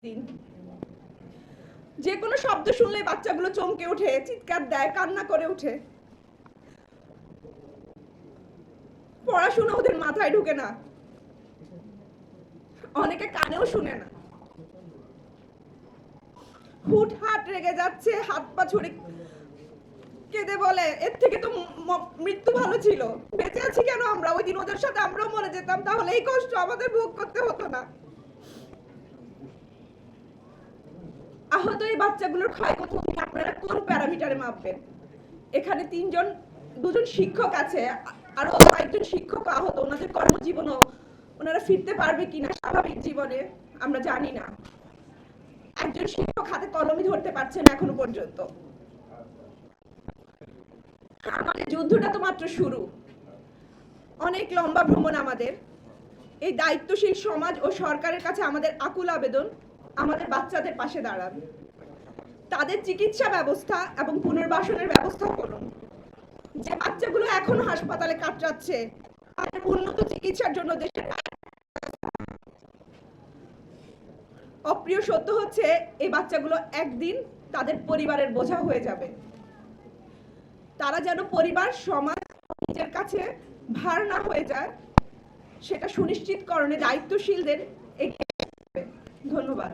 দিন যে কোনো শব্দ শুনলে বাচ্চাগুলো চমকে ওঠে, চিৎকার দেয়, কান্না করে ওঠে। পড়াশোনা ওদের মাথায় ঢুকে না, অনেকে কানেও শুনে না। হুটহাট রেগে যাচ্ছে, হাত পা ছুড়ে কেঁদে বলে এর থেকে তো মৃত্যু ভালো ছিল, বেঁচে আছি কেন আমরা? ওই দিন ওদের সাথে আমরাও মরে যেতাম, তাহলে এই কষ্ট আমাদের ভোগ করতে হতো না। আহত এই বাচ্চাগুলোর ক্ষয়ক্ষতি আপনারা কোন প্যারামিটারে মাপবেন? এখানে দুজন শিক্ষক আছে, আরো কয়েকজন শিক্ষক আহত। ওনাদের কর্মজীবনও ওনারা ফিরতে পারবে কিনা স্বাভাবিক জীবনে আমরা জানি না। একজন শিক্ষক হাতে কলমই ধরতে পারছেন এখনো পর্যন্ত। আমাদের যুদ্ধটা তো মাত্র শুরু, অনেক লম্বা ভ্রমণ আমাদের। এই দায়িত্বশীল সমাজ ও সরকারের কাছে আমাদের আকুল আবেদন, আমাদের বাচ্চাদের পাশে দাঁড়ান, তাদের চিকিৎসা ব্যবস্থা এবং পুনর্বাসনের ব্যবস্থা করুন। যে বাচ্চাগুলো এখনো হাসপাতালে কাটাচ্ছে তাদের উন্নত চিকিৎসার জন্য দেশের অপ্রিয় সত্য হচ্ছে এই বাচ্চাগুলো একদিন তাদের পরিবারের বোঝা হয়ে যাবে। তারা যেন পরিবার, সমাজ, নিজের কাছে ভার না হয়ে যায়, সেটা সুনিশ্চিতকরণে দায়িত্বশীলদের এগিয়ে আসতে হবে। ধন্যবাদ।